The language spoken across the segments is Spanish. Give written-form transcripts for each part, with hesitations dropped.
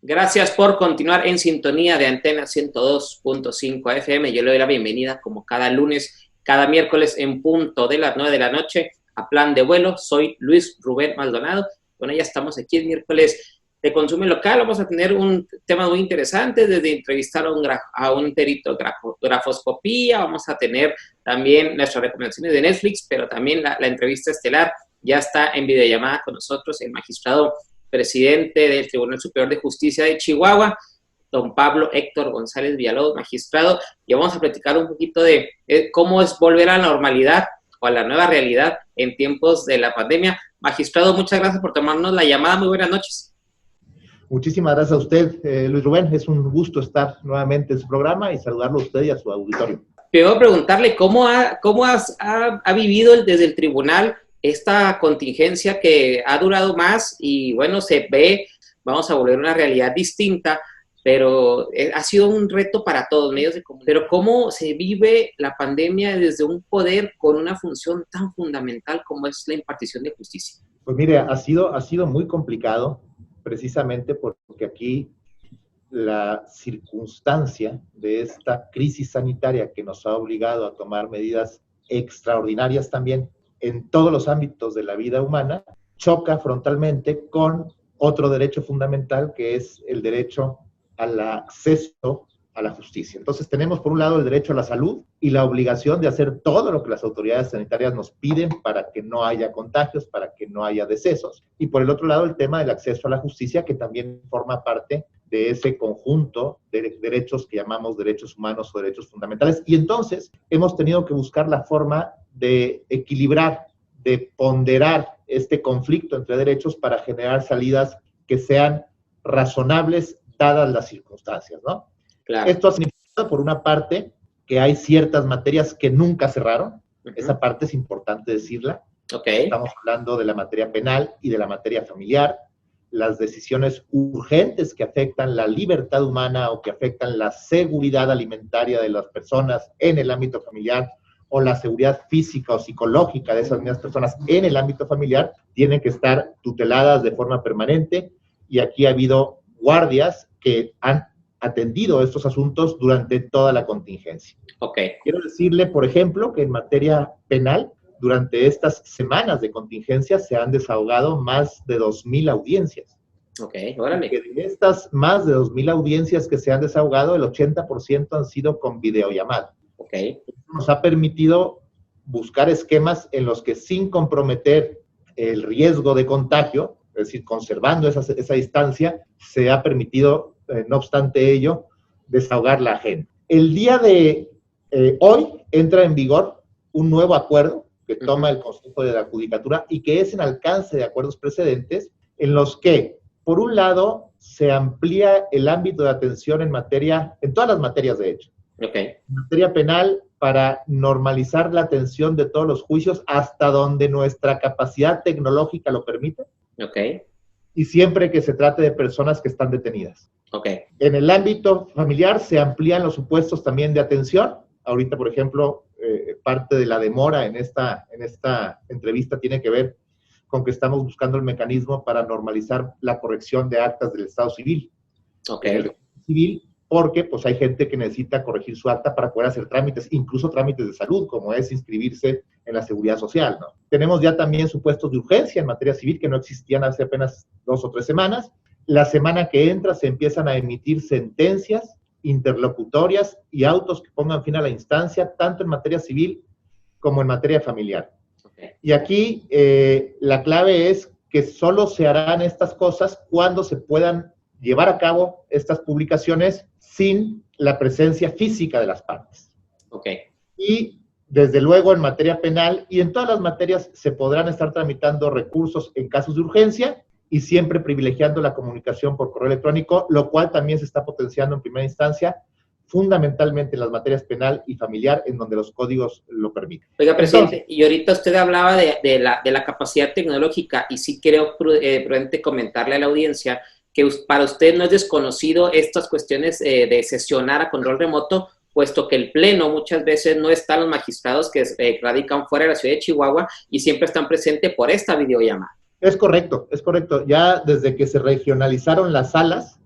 Gracias por continuar en sintonía de Antena 102.5 FM. Yo le doy la bienvenida como cada lunes, cada miércoles en punto de las 9 de la noche a Plan de Vuelo. Soy Luis Rubén Maldonado. Bueno, ya estamos aquí el miércoles de consumo local. Vamos a tener un tema muy interesante, desde entrevistar a un perito grafoscopía. Vamos a tener también nuestras recomendaciones de Netflix, pero también la entrevista estelar. Ya está en videollamada con nosotros el magistrado presidente del Tribunal Superior de Justicia de Chihuahua, don Pablo Héctor González Villalobos, magistrado, y vamos a platicar un poquito de cómo es volver a la normalidad o a la nueva realidad en tiempos de la pandemia. Magistrado, muchas gracias por tomarnos la llamada. Muy buenas noches. Muchísimas gracias a usted, Luis Rubén. Es un gusto estar nuevamente en su programa y saludarlo a usted y a su auditorio. Quiero preguntarle cómo ha vivido desde el tribunal esta contingencia que ha durado más y bueno, se ve, vamos a volver a una realidad distinta, pero ha sido un reto para todos medios de comunicación. Pero ¿cómo se vive la pandemia desde un poder con una función tan fundamental como es la impartición de justicia? Pues mire, ha sido muy complicado, precisamente porque aquí la circunstancia de esta crisis sanitaria que nos ha obligado a tomar medidas extraordinarias también en todos los ámbitos de la vida humana, choca frontalmente con otro derecho fundamental, que es el derecho al acceso a la justicia. Entonces tenemos por un lado el derecho a la salud y la obligación de hacer todo lo que las autoridades sanitarias nos piden para que no haya contagios, para que no haya decesos. Y por el otro lado el tema del acceso a la justicia, que también forma parte de ese conjunto de derechos que llamamos derechos humanos o derechos fundamentales. Y entonces hemos tenido que buscar la forma de equilibrar, de ponderar este conflicto entre derechos para generar salidas que sean razonables dadas las circunstancias, ¿no? Claro. Esto ha significado, por una parte, que hay ciertas materias que nunca cerraron. Esa parte es importante decirla. Estamos hablando de la materia penal y de la materia familiar. Las decisiones urgentes que afectan la libertad humana o que afectan la seguridad alimentaria de las personas en el ámbito familiar o la seguridad física o psicológica de esas mismas personas en el ámbito familiar tienen que estar tuteladas de forma permanente, y aquí ha habido guardias que han atendido estos asuntos durante toda la contingencia. Quiero decirle, por ejemplo, que en materia penal, durante estas semanas de contingencia se han desahogado más de 2,000 audiencias. Órale. Que de estas más de 2,000 audiencias que se han desahogado, el 80% han sido con videollamada. Nos ha permitido buscar esquemas en los que, sin comprometer el riesgo de contagio, es decir, conservando esa distancia, se ha permitido, no obstante ello, desahogar la agenda. El día de hoy entra en vigor un nuevo acuerdo que toma el Consejo de la Judicatura y que es en alcance de acuerdos precedentes, en los que, por un lado, se amplía el ámbito de atención en todas las materias de hecho. En materia penal, para normalizar la atención de todos los juicios hasta donde nuestra capacidad tecnológica lo permite. Y siempre que se trate de personas que están detenidas. En el ámbito familiar se amplían los supuestos también de atención. Ahorita, por ejemplo, parte de la demora en esta entrevista tiene que ver con que estamos buscando el mecanismo para normalizar la corrección de actas del Estado civil. El civil, porque pues hay gente que necesita corregir su acta para poder hacer trámites, incluso trámites de salud, como es inscribirse en la Seguridad Social, ¿no? Tenemos ya también supuestos de urgencia en materia civil que no existían hace apenas 2 o 3 semanas. La semana que entra se empiezan a emitir sentencias interlocutorias y autos que pongan fin a la instancia, tanto en materia civil como en materia familiar. Y aquí la clave es que solo se harán estas cosas cuando se puedan llevar a cabo estas publicaciones sin la presencia física de las partes. Y desde luego en materia penal y en todas las materias se podrán estar tramitando recursos en casos de urgencia y siempre privilegiando la comunicación por correo electrónico, lo cual también se está potenciando en primera instancia, fundamentalmente en las materias penal y familiar, en donde los códigos lo permiten. Oiga, presidente, entonces, y ahorita usted hablaba de la capacidad tecnológica, y sí creo prudente comentarle a la audiencia que para usted no es desconocido estas cuestiones de sesionar a control remoto, puesto que el Pleno muchas veces no están los magistrados que radican fuera de la ciudad de Chihuahua y siempre están presentes por esta videollamada. Es correcto, es correcto. Ya desde que se regionalizaron las salas,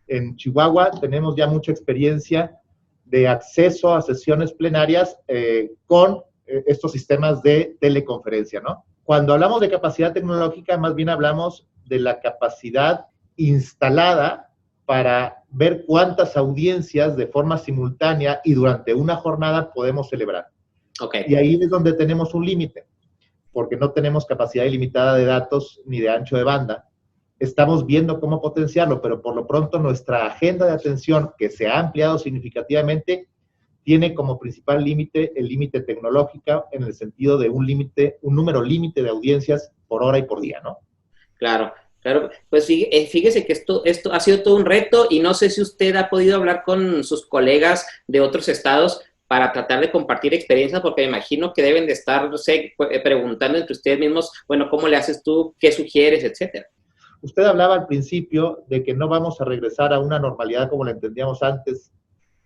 En Chihuahua tenemos ya mucha experiencia de acceso a sesiones plenarias con estos sistemas de teleconferencia, ¿no? Cuando hablamos de capacidad tecnológica, más bien hablamos de la capacidad instalada para ver cuántas audiencias de forma simultánea y durante una jornada podemos celebrar. Okay. Y ahí es donde tenemos un límite, porque no tenemos capacidad ilimitada de datos ni de ancho de banda. Estamos viendo cómo potenciarlo, pero por lo pronto nuestra agenda de atención, que se ha ampliado significativamente, tiene como principal límite el límite tecnológico en el sentido de un número límite de audiencias por hora y por día, ¿no? Claro, claro. Pues fíjese que esto ha sido todo un reto y no sé si usted ha podido hablar con sus colegas de otros estados para tratar de compartir experiencias, porque me imagino que deben de estar, no sé, preguntando entre ustedes mismos, bueno, ¿cómo le haces tú? ¿Qué sugieres? Etcétera. Usted hablaba al principio de que no vamos a regresar a una normalidad como la entendíamos antes,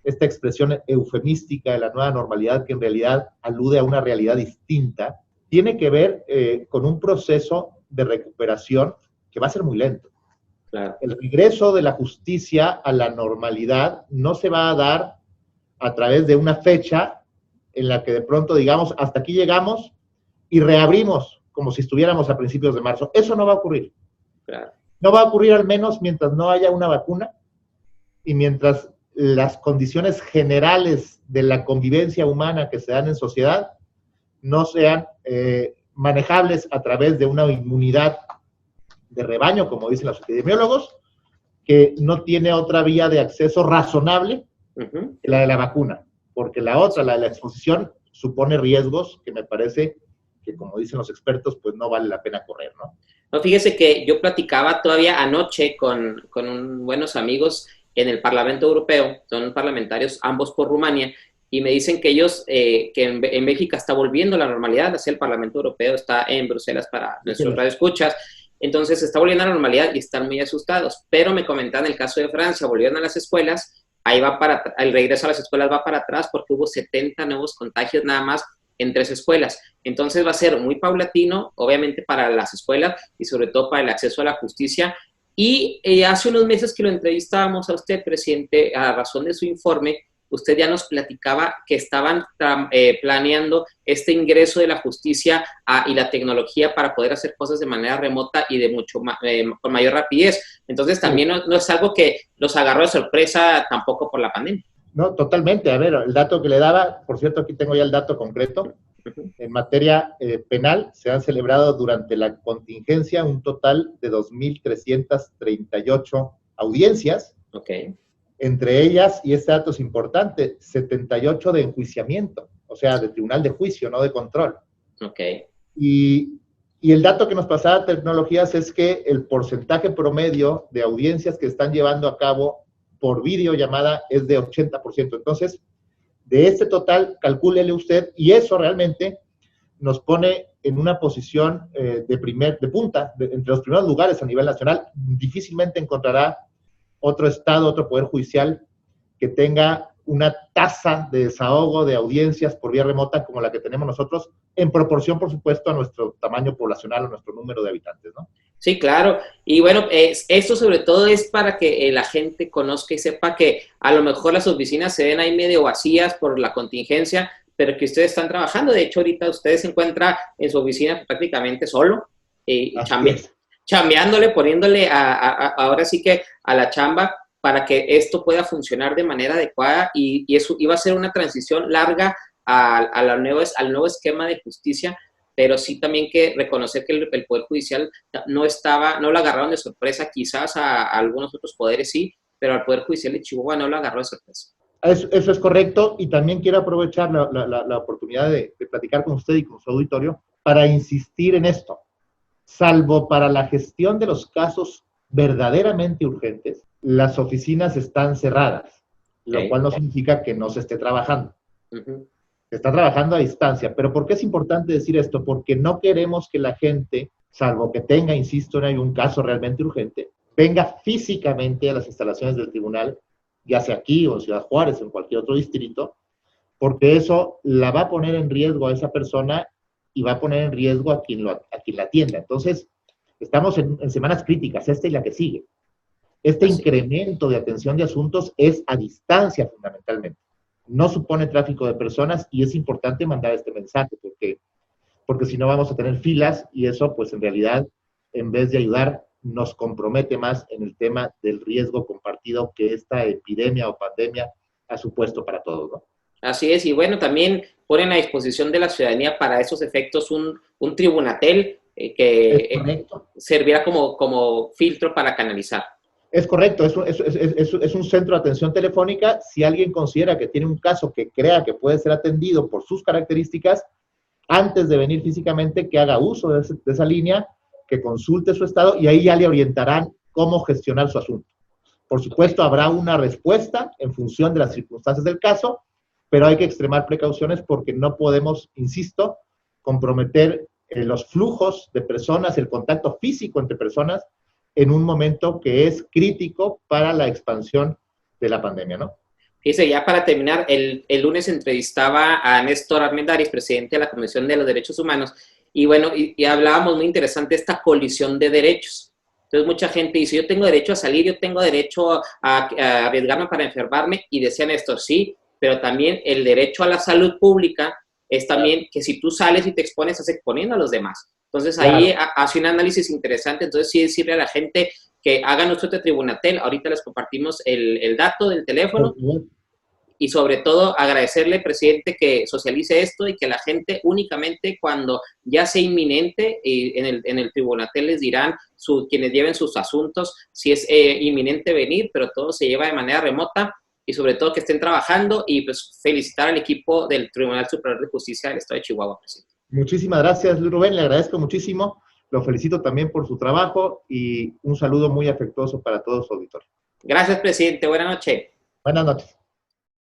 esta expresión eufemística de la nueva normalidad que en realidad alude a una realidad distinta, tiene que ver con un proceso de recuperación que va a ser muy lento. Claro. El regreso de la justicia a la normalidad no se va a dar a través de una fecha en la que de pronto digamos, hasta aquí llegamos y reabrimos como si estuviéramos a principios de marzo. Eso no va a ocurrir. Claro. No va a ocurrir al menos mientras no haya una vacuna y mientras las condiciones generales de la convivencia humana que se dan en sociedad no sean manejables a través de una inmunidad de rebaño, como dicen los epidemiólogos, que no tiene otra vía de acceso razonable que la de la vacuna, porque la otra, la de la exposición, supone riesgos que me parece que, como dicen los expertos, pues no vale la pena correr, ¿no? No, fíjese que yo platicaba todavía anoche con buenos amigos en el Parlamento Europeo, son parlamentarios ambos por Rumania, y me dicen que ellos, que en Bélgica está volviendo la normalidad, así el Parlamento Europeo está en Bruselas para nuestros radioescuchas, entonces está volviendo a la normalidad y están muy asustados, pero me comentaban el caso de Francia, volvieron a las escuelas, ahí va el regreso a las escuelas va para atrás porque hubo 70 nuevos contagios nada más en 3 escuelas. Entonces va a ser muy paulatino, obviamente para las escuelas y sobre todo para el acceso a la justicia. Y hace unos meses que lo entrevistábamos a usted, presidente, a razón de su informe, usted ya nos platicaba que estaban planeando este ingreso de la justicia y la tecnología para poder hacer cosas de manera remota y de con mayor rapidez. Entonces también no es algo que los agarró de sorpresa tampoco por la pandemia. No, totalmente. A ver, el dato que le daba, por cierto, aquí tengo ya el dato concreto. En materia penal, se han celebrado durante la contingencia un total de 2.338 audiencias. Okay. Entre ellas, y este dato es importante, 78 de enjuiciamiento, o sea, de tribunal de juicio, no de control. Okay. Y el dato que nos pasaba Tecnologías es que el porcentaje promedio de audiencias que están llevando a cabo por videollamada es de 80%. Entonces, de este total, calcúlele usted, y eso realmente nos pone en una posición de punta, entre los primeros lugares a nivel nacional. Difícilmente encontrará otro estado, otro poder judicial que tenga una tasa de desahogo de audiencias por vía remota como la que tenemos nosotros, en proporción, por supuesto, a nuestro tamaño poblacional o nuestro número de habitantes, ¿no? Sí, claro. Y bueno, esto sobre todo es para que la gente conozca y sepa que a lo mejor las oficinas se ven ahí medio vacías por la contingencia, pero que ustedes están trabajando. De hecho, ahorita usted se encuentra en su oficina prácticamente solo, chambeándole, poniéndole ahora sí que a la chamba para que esto pueda funcionar de manera adecuada y eso iba a ser una transición larga al nuevo esquema de justicia, pero sí también que reconocer que el Poder Judicial no lo agarraron de sorpresa, quizás a algunos otros poderes sí, pero al Poder Judicial de Chihuahua no lo agarró de sorpresa. Eso es correcto, y también quiero aprovechar la oportunidad de platicar con usted y con su auditorio para insistir en esto. Salvo para la gestión de los casos verdaderamente urgentes, las oficinas están cerradas, lo cual no significa que no se esté trabajando. Se está trabajando a distancia. ¿Pero por qué es importante decir esto? Porque no queremos que la gente, salvo que tenga, insisto, en un caso realmente urgente, venga físicamente a las instalaciones del tribunal, ya sea aquí o en Ciudad Juárez o en cualquier otro distrito, porque eso la va a poner en riesgo a esa persona y va a poner en riesgo a quien la atienda. Entonces, estamos en semanas críticas, esta y la que sigue. Este incremento de atención de asuntos es a distancia fundamentalmente. No supone tráfico de personas y es importante mandar este mensaje porque si no vamos a tener filas y eso pues en realidad en vez de ayudar nos compromete más en el tema del riesgo compartido que esta epidemia o pandemia ha supuesto para todos, ¿no? Así es, y bueno, también ponen a disposición de la ciudadanía para esos efectos un tribunatel que servirá como filtro para canalizar. Es correcto, es un centro de atención telefónica. Si alguien considera que tiene un caso que crea que puede ser atendido por sus características, antes de venir físicamente, que haga uso de esa línea, que consulte su estado y ahí ya le orientarán cómo gestionar su asunto. Por supuesto, habrá una respuesta en función de las circunstancias del caso, pero hay que extremar precauciones porque no podemos, insisto, comprometer los flujos de personas, el contacto físico entre personas, en un momento que es crítico para la expansión de la pandemia, ¿no? Fíjese, ya para terminar, el lunes entrevistaba a Néstor Armendáriz, presidente de la Comisión de los Derechos Humanos, y bueno, y hablábamos muy interesante de esta colisión de derechos. Entonces mucha gente dice, yo tengo derecho a salir, yo tengo derecho a arriesgarme para enfermarme, y decía Néstor, sí, pero también el derecho a la salud pública es también que si tú sales y te expones, estás exponiendo a los demás. Entonces ahí hace un análisis interesante. Entonces sí decirle a la gente que hagan uso de Tribunatel. Ahorita les compartimos el dato del teléfono. Y sobre todo agradecerle, presidente, que socialice esto y que la gente únicamente cuando ya sea inminente, en el Tribunatel les dirán quienes lleven sus asuntos si es inminente venir, pero todo se lleva de manera remota. Y sobre todo que estén trabajando y pues felicitar al equipo del Tribunal Superior de Justicia del Estado de Chihuahua, presidente. Muchísimas gracias, Luis Rubén, le agradezco muchísimo, lo felicito también por su trabajo y un saludo muy afectuoso para todo su auditorio. Gracias, presidente, buenas noches. Buenas noches.